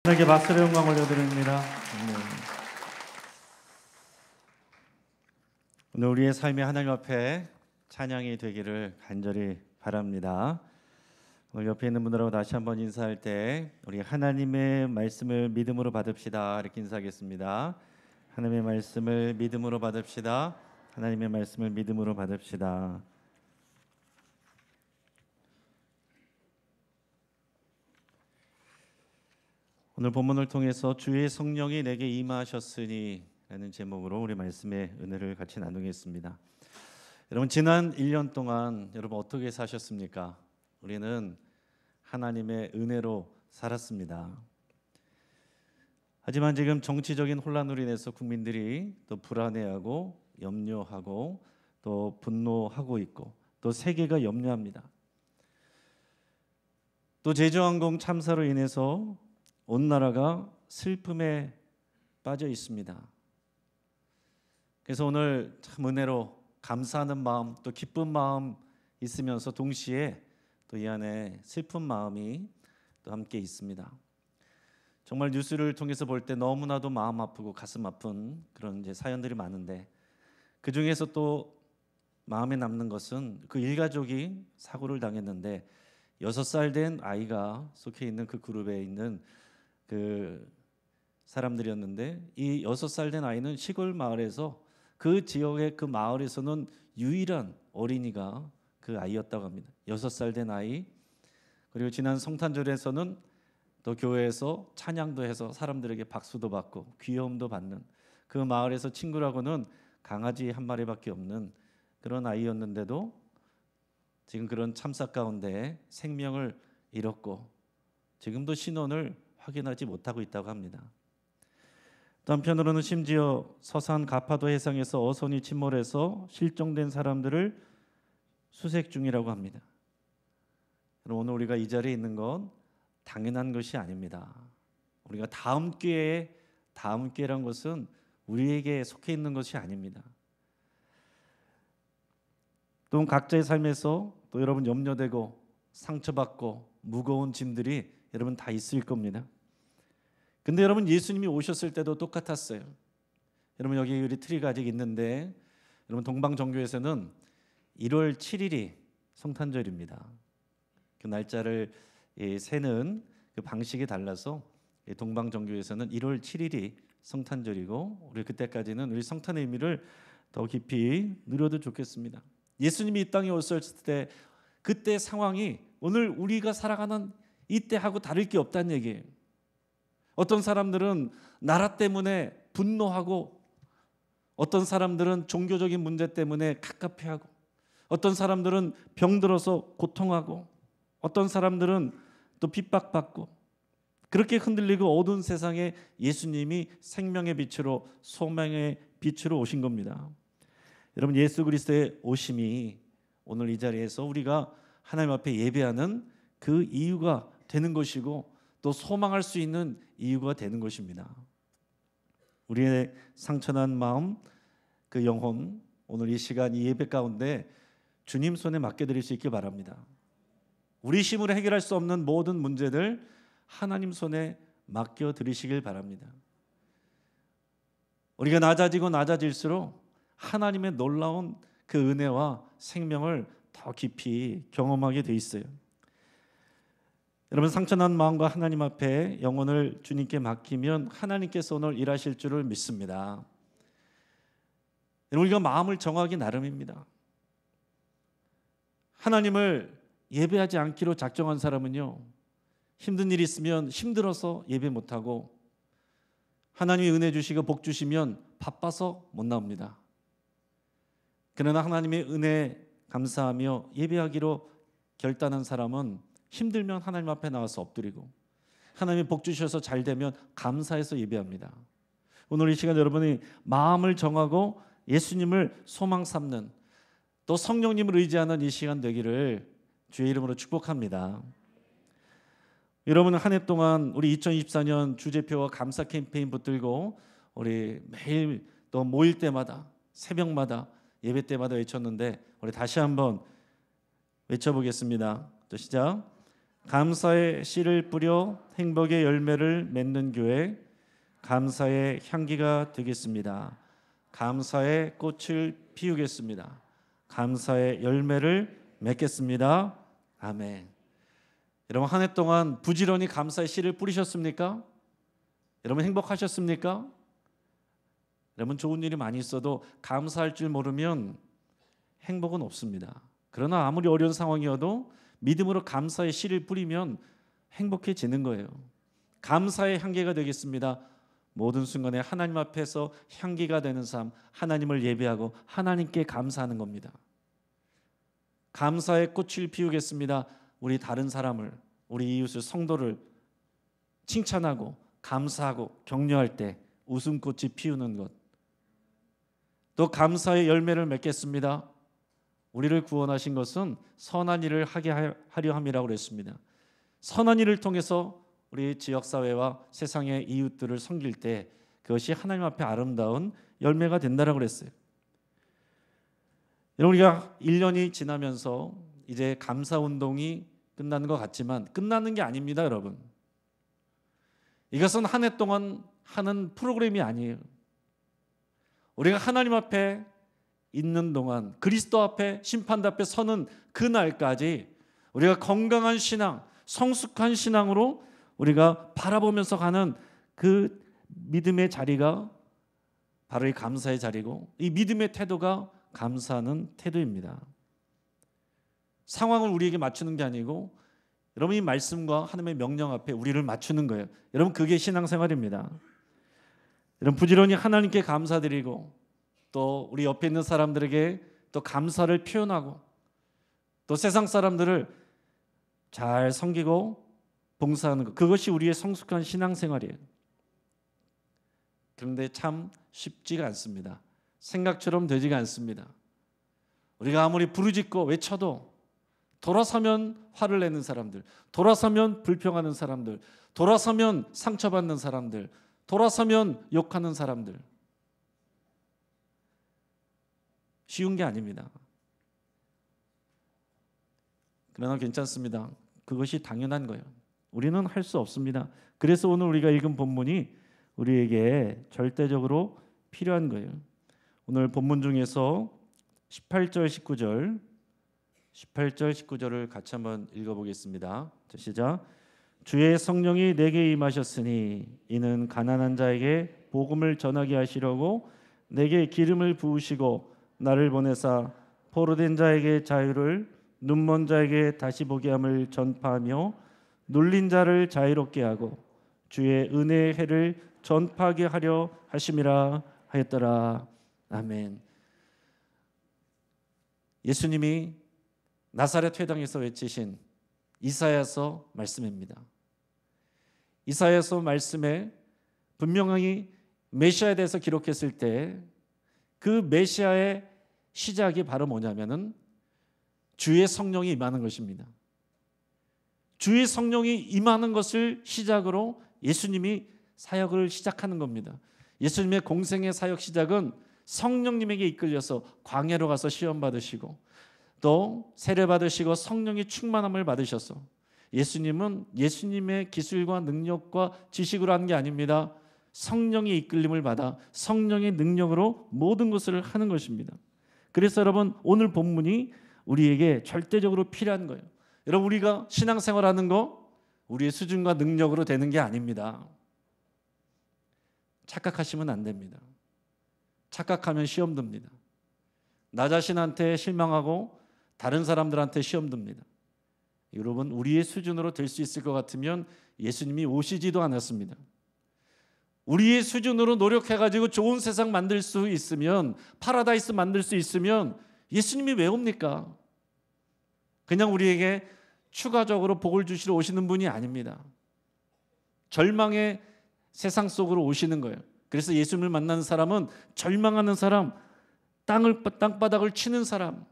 하나님께 박수의 영광 올려드립니다. 오늘 우리의 삶이 하나님 앞에 찬양이 되기를 간절히 바랍니다. 오늘 옆에 있는 분들하고 다시 한번 인사할 때 우리 하나님의 말씀을 믿음으로 받읍시다 이렇게 인사하겠습니다. 하나님의 말씀을 믿음으로 받읍시다. 하나님의 말씀을 믿음으로 받읍시다. 오늘 본문을 통해서 주의 성령이 내게 임하셨으니 라는 제목으로 우리 말씀의 은혜를 같이 나누겠습니다. 여러분, 지난 1년 동안 여러분 어떻게 사셨습니까? 우리는 하나님의 은혜로 살았습니다. 하지만 지금 정치적인 혼란으로 인해서 국민들이 또 불안해하고 염려하고 또 분노하고 있고 또 세계가 염려합니다. 또 제주항공 참사로 인해서 온 나라가 슬픔에 빠져 있습니다. 그래서 오늘 참 은혜로 감사하는 마음 또 기쁜 마음 있으면서 동시에 또 이 안에 슬픈 마음이 또 함께 있습니다. 정말 뉴스를 통해서 볼 때 너무나도 마음 아프고 가슴 아픈 그런 이제 사연들이 많은데 그 중에서 또 마음에 남는 것은 그 일가족이 사고를 당했는데 6살 된 아이가 속해 있는 그 그룹에 있는 그 사람들이었는데 이 6살 된 아이는 시골 마을에서 그 지역의 그 마을에서는 유일한 어린이가 그 아이였다고 합니다. 6살 된 아이. 그리고 지난 성탄절에서는 또 교회에서 찬양도 해서 사람들에게 박수도 받고 귀여움도 받는 그 마을에서 친구라고는 강아지 한 마리밖에 없는 그런 아이였는데도 지금 그런 참사 가운데 생명을 잃었고 지금도 신원을 확인하지 못하고 있다고 합니다. 또 한편으로는 심지어 서산 가파도 해상에서 어선이 침몰해서 실종된 사람들을 수색 중이라고 합니다. 오늘 우리가 이 자리에 있는 건 당연한 것이 아닙니다. 우리가 다음 기회란 것은 우리에게 속해 있는 것이 아닙니다. 또 각자의 삶에서 또 여러분 염려되고 상처받고 무거운 짐들이 여러분 다 있을 겁니다. 근데 여러분 예수님이 오셨을 때도 똑같았어요. 여러분 여기 우리 트리가 아직 있는데 여러분 동방정교에서는 1월 7일이 성탄절입니다. 그 날짜를 세는 그 방식이 달라서 동방정교에서는 1월 7일이 성탄절이고 우리 그때까지는 우리 성탄의 의미를 더 깊이 누려도 좋겠습니다. 예수님이 이 땅에 오셨을 때 그때 상황이 오늘 우리가 살아가는 이때하고 다를 게 없다는 얘기예요. 어떤 사람들은 나라 때문에 분노하고 어떤 사람들은 종교적인 문제 때문에 갑갑해하고 어떤 사람들은 병들어서 고통하고 어떤 사람들은 또 핍박받고 그렇게 흔들리고 어두운 세상에 예수님이 생명의 빛으로 소망의 빛으로 오신 겁니다. 여러분 예수 그리스도의 오심이 오늘 이 자리에서 우리가 하나님 앞에 예배하는 그 이유가 되는 것이고 또 소망할 수 있는 이유가 되는 것입니다. 우리의 상처난 마음, 그 영혼 오늘 이 시간 이 예배 가운데 주님 손에 맡겨드릴 수 있길 바랍니다. 우리 힘으로 해결할 수 없는 모든 문제들 하나님 손에 맡겨드리시길 바랍니다. 우리가 낮아질수록 하나님의 놀라운 그 은혜와 생명을 더 깊이 경험하게 돼 있어요. 여러분 상처난 마음과 하나님 앞에 영혼을 주님께 맡기면 하나님께서 오늘 일하실 줄을 믿습니다. 우리가 마음을 정하기 나름입니다. 하나님을 예배하지 않기로 작정한 사람은요 힘든 일이 있으면 힘들어서 예배 못하고 하나님이 은혜 주시고 복 주시면 바빠서 못 나옵니다. 그러나 하나님의 은혜 감사하며 예배하기로 결단한 사람은 힘들면 하나님 앞에 나와서 엎드리고 하나님이 복 주셔서 잘 되면 감사해서 예배합니다. 오늘 이 시간 여러분이 마음을 정하고 예수님을 소망 삼는 또 성령님을 의지하는 이 시간 되기를 주의 이름으로 축복합니다. 여러분은 한 해 동안 우리 2024년 주제표와 감사 캠페인 붙들고 우리 매일 또 모일 때마다 새벽마다 예배 때마다 외쳤는데 우리 다시 한번 외쳐보겠습니다. 또 시작. 감사의 씨를 뿌려 행복의 열매를 맺는 교회, 감사의 향기가 되겠습니다. 감사의 꽃을 피우겠습니다. 감사의 열매를 맺겠습니다. 아멘. 여러분, 한 해 동안 부지런히 감사의 씨를 뿌리셨습니까? 여러분, 행복하셨습니까? 여러분, 좋은 일이 많이 있어도 감사할 줄 모르면 행복은 없습니다. 그러나 아무리 어려운 상황이어도 믿음으로 감사의 씨를 뿌리면 행복해지는 거예요. 감사의 향기가 되겠습니다. 모든 순간에 하나님 앞에서 향기가 되는 삶, 하나님을 예배하고 하나님께 감사하는 겁니다. 감사의 꽃을 피우겠습니다. 우리 다른 사람을, 우리 이웃을, 성도를 칭찬하고 감사하고 격려할 때 웃음꽃이 피우는 것. 또 감사의 열매를 맺겠습니다. 우리를 구원하신 것은 선한 일을 하게 하려 함이라고 그랬습니다. 선한 일을 통해서 우리 지역사회와 세상의 이웃들을 섬길 때 그것이 하나님 앞에 아름다운 열매가 된다라고 그랬어요. 여러분, 우리가 1년이 지나면서 이제 감사운동이 끝나는 것 같지만 끝나는 게 아닙니다, 여러분. 이것은 한 해 동안 하는 프로그램이 아니에요. 우리가 하나님 앞에 있는 동안, 그리스도 앞에, 심판대 앞에 서는 그날까지 우리가 건강한 신앙, 성숙한 신앙으로 우리가 바라보면서 가는 그 믿음의 자리가 바로 이 감사의 자리고, 이 믿음의 태도가 감사하는 태도입니다. 상황을 우리에게 맞추는 게 아니고 여러분, 이 말씀과 하나님의 명령 앞에 우리를 맞추는 거예요. 여러분, 그게 신앙생활입니다. 여러분, 부지런히 하나님께 감사드리고 또 우리 옆에 있는 사람들에게 또 감사를 표현하고 또 세상 사람들을 잘 섬기고 봉사하는 것, 그것이 우리의 성숙한 신앙생활이에요. 그런데 참 쉽지가 않습니다. 생각처럼 되지가 않습니다. 우리가 아무리 부르짖고 외쳐도 돌아서면 화를 내는 사람들, 돌아서면 불평하는 사람들, 돌아서면 상처받는 사람들, 돌아서면 욕하는 사람들, 쉬운 게 아닙니다. 그러나 괜찮습니다. 그것이 당연한 거예요. 우리는 할 수 없습니다. 그래서 오늘 우리가 읽은 본문이 우리에게 절대적으로 필요한 거예요. 오늘 본문 중에서 18절 19절을 같이 한번 읽어보겠습니다. 시작. 주의 성령이 내게 임하셨으니 이는 가난한 자에게 복음을 전하게 하시려고 내게 기름을 부으시고 나를 보내사 포로된 자에게 자유를, 눈먼 자에게 다시 보게 함을 전파하며 눌린 자를 자유롭게 하고 주의 은혜의 해를 전파하게 하려 하심이라 하였더라. 아멘. 예수님이 나사렛 회당에서 외치신 이사야서 말씀입니다. 이사야서 말씀에 분명히 메시아에 대해서 기록했을 때 그 메시아의 시작이 바로 뭐냐면은 주의 성령이 임하는 것입니다. 주의 성령이 임하는 것을 시작으로 예수님이 사역을 시작하는 겁니다. 예수님의 공생의 사역 시작은 성령님에게 이끌려서 광야로 가서 시험 받으시고 또 세례 받으시고 성령의 충만함을 받으셔서, 예수님은 예수님의 기술과 능력과 지식으로 하는 게 아닙니다. 성령의 이끌림을 받아 성령의 능력으로 모든 것을 하는 것입니다. 그래서 여러분, 오늘 본문이 우리에게 절대적으로 필요한 거예요. 여러분, 우리가 신앙생활하는 거 우리의 수준과 능력으로 되는 게 아닙니다. 착각하시면 안 됩니다. 착각하면 시험 듭니다. 나 자신한테 실망하고 다른 사람들한테 시험 듭니다. 여러분, 우리의 수준으로 될 수 있을 것 같으면 예수님이 오시지도 않았습니다. 우리의 수준으로 노력해가지고 좋은 세상 만들 수 있으면, 파라다이스 만들 수 있으면 예수님이 왜 옵니까? 그냥 우리에게 추가적으로 복을 주시러 오시는 분이 아닙니다. 절망의 세상 속으로 오시는 거예요. 그래서 예수님을 만나는 사람은 절망하는 사람, 땅바닥을 치는 사람,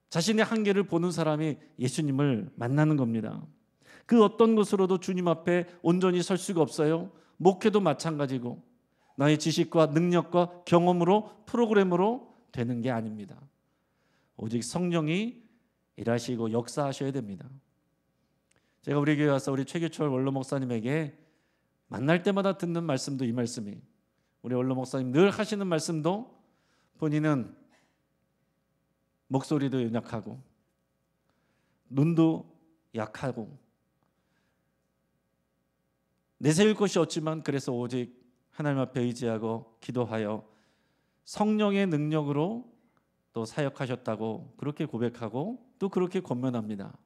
자신의 한계를 보는 사람이 예수님을 만나는 겁니다. 그 어떤 것으로도 주님 앞에 온전히 설 수가 없어요. 목회도 마찬가지고 나의 지식과 능력과 경험으로, 프로그램으로 되는 게 아닙니다. 오직 성령이 일하시고 역사하셔야 됩니다. 제가 우리 교회 와서 우리 최규철 원로 목사님에게 만날 때마다 듣는 말씀도 이 말씀이, 우리 원로 목사님 늘 하시는 말씀도 본인은 목소리도 연약하고 눈도 약하고 내세울 것이 없지만 그래서 오직 하나님 앞에 의지하고 기도하여 성령의 능력으로 또 사역하셨다고 그렇게 고백하고 또 그렇게 권면합니다.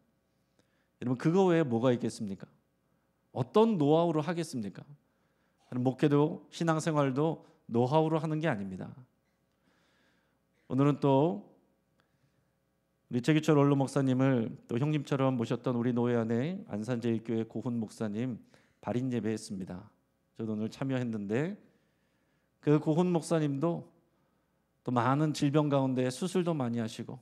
여러분, 그거 외에 뭐가 있겠습니까? 어떤 노하우로 하겠습니까? 목회도 신앙생활도 노하우로 하는 게 아닙니다. 오늘은 또 우리 최규철 원로 목사님을 또 형님처럼 모셨던 우리 노회 안에 안산제일교회 고훈 목사님 발인 예배했습니다. 저도 오늘 참여했는데 그 고훈 목사님도 또 많은 질병 가운데 수술도 많이 하시고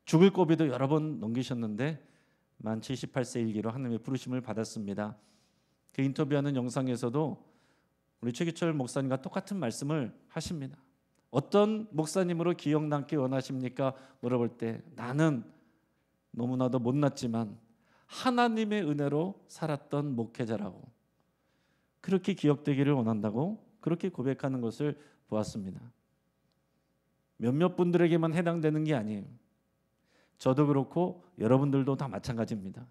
죽을 고비도 여러 번 넘기셨는데 만 78세 일기로 하나님의 부르심을 받았습니다. 그 인터뷰하는 영상에서도 우리 최규철 목사님과 똑같은 말씀을 하십니다. 어떤 목사님으로 기억 남기 원하십니까? 물어볼 때 나는 너무나도 못났지만 하나님의 은혜로 살았던 목회자라고, 그렇게 기억되기를 원한다고 그렇게 고백하는 것을 보았습니다. 몇몇 분들에게만 해당되는 게 아니에요. 저도 그렇고 여러분들도 다 마찬가지입니다.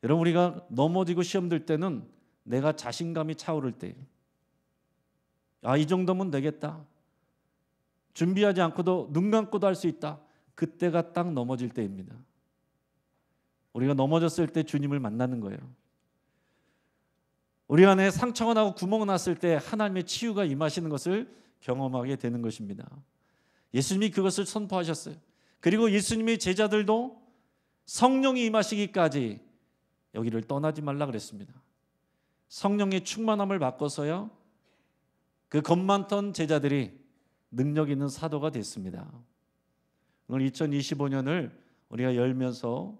여러분, 우리가 넘어지고 시험 들 때는 내가 자신감이 차오를 때, 이 정도면 되겠다, 준비하지 않고도 눈 감고도 할 수 있다, 그때가 딱 넘어질 때입니다. 우리가 넘어졌을 때 주님을 만나는 거예요. 우리 안에 상처가 나고 구멍이 났을 때 하나님의 치유가 임하시는 것을 경험하게 되는 것입니다. 예수님이 그것을 선포하셨어요. 그리고 예수님의 제자들도 성령이 임하시기까지 여기를 떠나지 말라 그랬습니다. 성령의 충만함을 받고서야 그 겁 많던 제자들이 능력 있는 사도가 됐습니다. 오늘 2025년을 우리가 열면서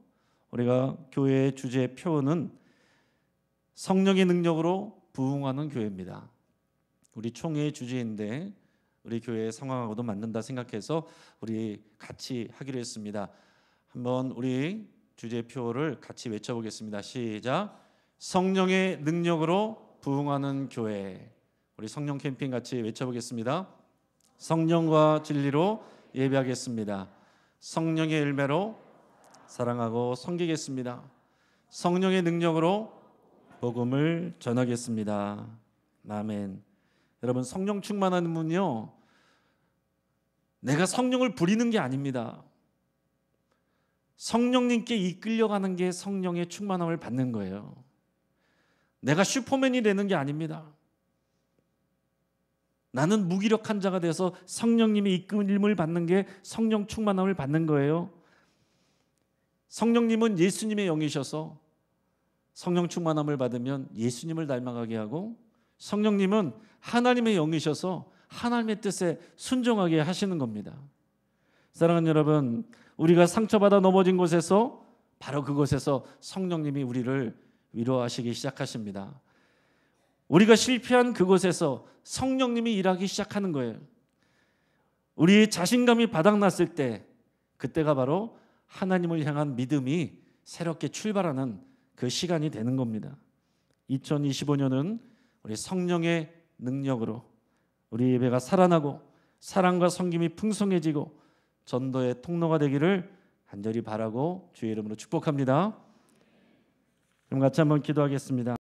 우리가 교회의 주제 표어는 성령의 능력으로 부흥하는 교회입니다. 우리 총회의 주제인데 우리 교회의 상황하고도 맞는다 생각해서 우리 같이 하기로 했습니다. 한번 우리 주제 표어를 같이 외쳐보겠습니다. 시작. 성령의 능력으로 부흥하는 교회. 우리 성령 캠핑 같이 외쳐보겠습니다. 성령과 진리로 예배하겠습니다. 성령의 열매로 사랑하고 섬기겠습니다. 성령의 능력으로 복음을 전하겠습니다. 아멘. 여러분, 성령 충만한 분은요, 내가 성령을 부리는 게 아닙니다. 성령님께 이끌려가는 게 성령의 충만함을 받는 거예요. 내가 슈퍼맨이 되는 게 아닙니다. 나는 무기력한 자가 돼서 성령님의 이끌림을 받는 게 성령 충만함을 받는 거예요. 성령님은 예수님의 영이셔서 성령 충만함을 받으면 예수님을 닮아가게 하고, 성령님은 하나님의 영이셔서 하나님의 뜻에 순종하게 하시는 겁니다. 사랑하는 여러분, 우리가 상처받아 넘어진 곳에서 바로 그곳에서 성령님이 우리를 위로하시기 시작하십니다. 우리가 실패한 그곳에서 성령님이 일하기 시작하는 거예요. 우리의 자신감이 바닥났을 때, 그때가 바로 하나님을 향한 믿음이 새롭게 출발하는 그 시간이 되는 겁니다. 2025년은 우리 성령의 능력으로 우리 예배가 살아나고 사랑과 섬김이 풍성해지고 전도의 통로가 되기를 간절히 바라고 주의 이름으로 축복합니다. 그럼 같이 한번 기도하겠습니다.